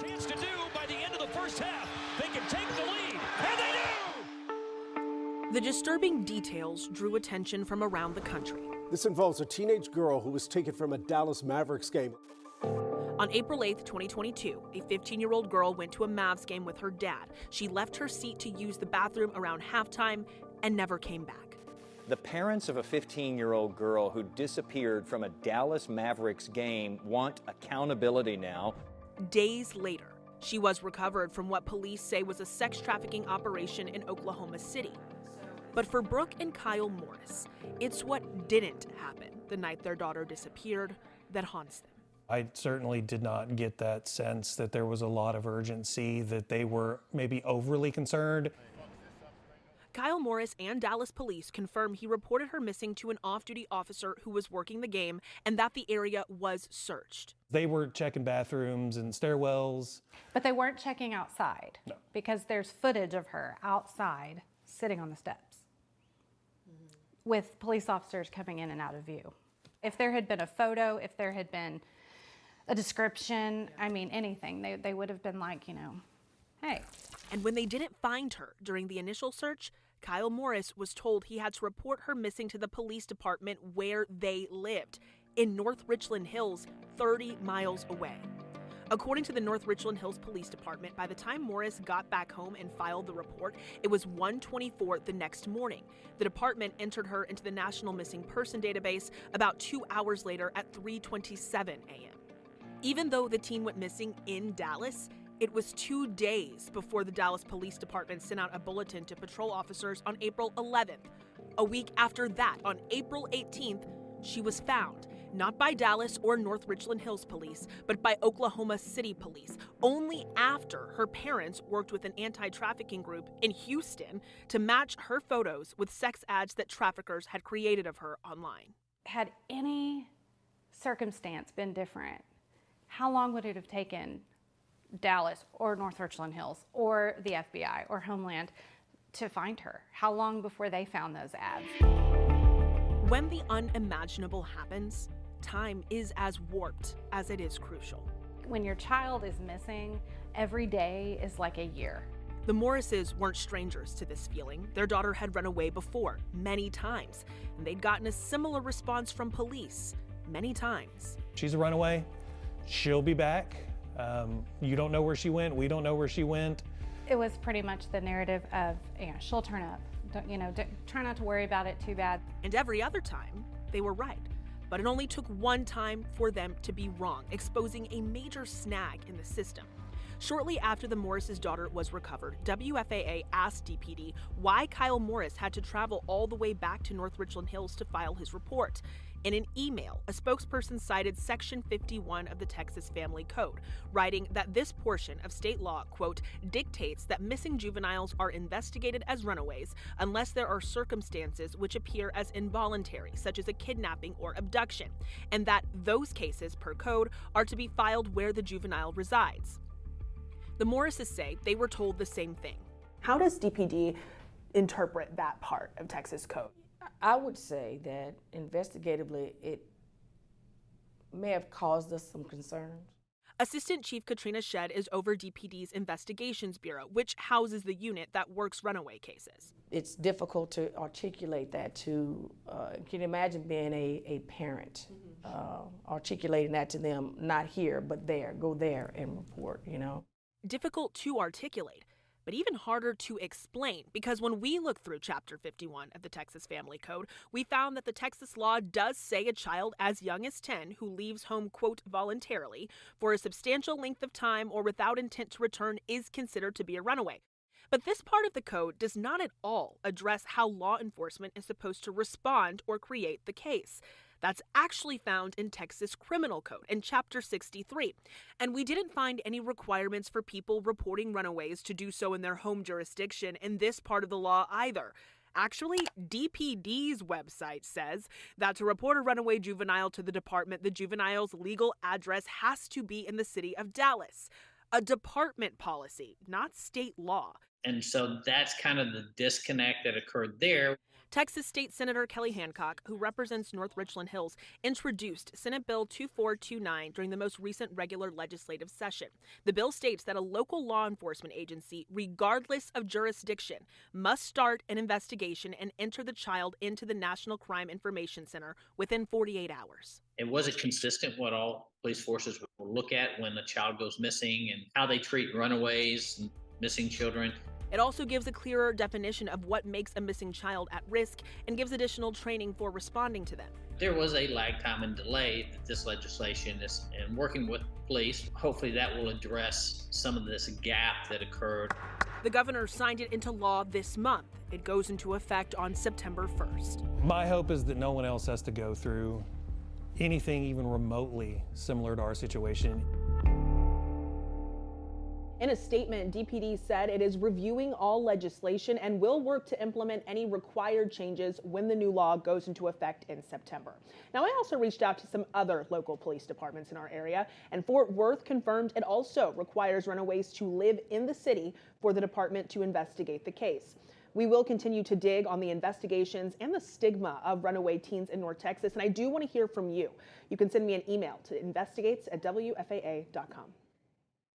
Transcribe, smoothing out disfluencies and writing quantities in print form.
Chance to do by the end of the first half. They can take the lead, and they do! The disturbing details drew attention from around the country. This involves a teenage girl who was taken from a Dallas Mavericks game. On April 8, 2022, a 15-year-old girl went to a Mavs game with her dad. She left her seat to use the bathroom around halftime and never came back. The parents of a 15-year-old girl who disappeared from a Dallas Mavericks game want accountability now. Days later, she was recovered from what police say was a sex trafficking operation in Oklahoma City. But for Brooke and Kyle Morris, it's what didn't happen the night their daughter disappeared that haunts them. I certainly did not get that sense that there was a lot of urgency, that they were maybe overly concerned. Kyle Morris and Dallas police confirm he reported her missing to an off-duty officer who was working the game and that the area was searched. They were checking bathrooms and stairwells. But they weren't checking outside. No. Because there's footage of her outside sitting on the steps with police officers coming in and out of view. If there had been a photo, if there had been a description, I mean, anything, they would have been like, hey. And when they didn't find her during the initial search, Kyle Morris was told he had to report her missing to the police department where they lived, in North Richland Hills, 30 miles away. According to the North Richland Hills Police Department, by the time Morris got back home and filed the report, it was 1:24 the next morning. The department entered her into the National Missing Person database about 2 hours later at 3:27 a.m. Even though the teen went missing in Dallas, it was 2 days before the Dallas Police Department sent out a bulletin to patrol officers on April 11th. A week after that, on April 18th, she was found, not by Dallas or North Richland Hills Police, but by Oklahoma City Police, only after her parents worked with an anti-trafficking group in Houston to match her photos with sex ads that traffickers had created of her online. Had any circumstance been different, how long would it have taken Dallas or North Richland Hills or the FBI or Homeland to find her? How long before they found those ads? When the unimaginable happens, time is as warped as it is crucial. When your child is missing, every day is like a year. The Morrises weren't strangers to this feeling. Their daughter had run away before, many times, and they'd gotten a similar response from police, many times. She's a runaway. She'll be back. You don't know where she went. We don't know where she went. It was pretty much the narrative of, she'll turn up. Try not to worry about it too bad. And every other time, they were right. But it only took one time for them to be wrong, exposing a major snag in the system. Shortly after the Morris' daughter was recovered, WFAA asked DPD why Kyle Morris had to travel all the way back to North Richland Hills to file his report. In an email, a spokesperson cited Section 51 of the Texas Family Code, writing that this portion of state law, quote, dictates that missing juveniles are investigated as runaways unless there are circumstances which appear as involuntary, such as a kidnapping or abduction, and that those cases, per code, are to be filed where the juvenile resides. The Morrises say they were told the same thing. How does DPD interpret that part of Texas code? I would say that investigatively it may have caused us some concerns. Assistant Chief Katrina Shedd is over DPD's Investigations Bureau, which houses the unit that works runaway cases. It's difficult to articulate that to, can you imagine being a parent, articulating that to them, not here, but there, go there and report, Difficult to articulate, but even harder to explain, because when we look through Chapter 51 of the Texas Family Code, we found that the Texas law does say a child as young as 10 who leaves home, quote, voluntarily for a substantial length of time or without intent to return is considered to be a runaway. But this part of the code does not at all address how law enforcement is supposed to respond or create the case. That's actually found in Texas Criminal Code in Chapter 63. And we didn't find any requirements for people reporting runaways to do so in their home jurisdiction in this part of the law either. Actually, DPD's website says that to report a runaway juvenile to the department, the juvenile's legal address has to be in the city of Dallas. A department policy, not state law. And so that's kind of the disconnect that occurred there. Texas State Senator Kelly Hancock, who represents North Richland Hills, introduced Senate Bill 2429 during the most recent regular legislative session. The bill states that a local law enforcement agency, regardless of jurisdiction, must start an investigation and enter the child into the National Crime Information Center within 48 hours. It wasn't consistent what all police forces will look at when a child goes missing and how they treat runaways and missing children. It also gives a clearer definition of what makes a missing child at risk and gives additional training for responding to them. There was a lag time and delay that this legislation is, and working with police, hopefully that will address some of this gap that occurred. The governor signed it into law this month. It goes into effect on September 1st. My hope is that no one else has to go through anything even remotely similar to our situation. In a statement, DPD said it is reviewing all legislation and will work to implement any required changes when the new law goes into effect in September. Now, I also reached out to some other local police departments in our area, and Fort Worth confirmed it also requires runaways to live in the city for the department to investigate the case. We will continue to dig on the investigations and the stigma of runaway teens in North Texas, and I do want to hear from you. You can send me an email to investigates@wfaa.com.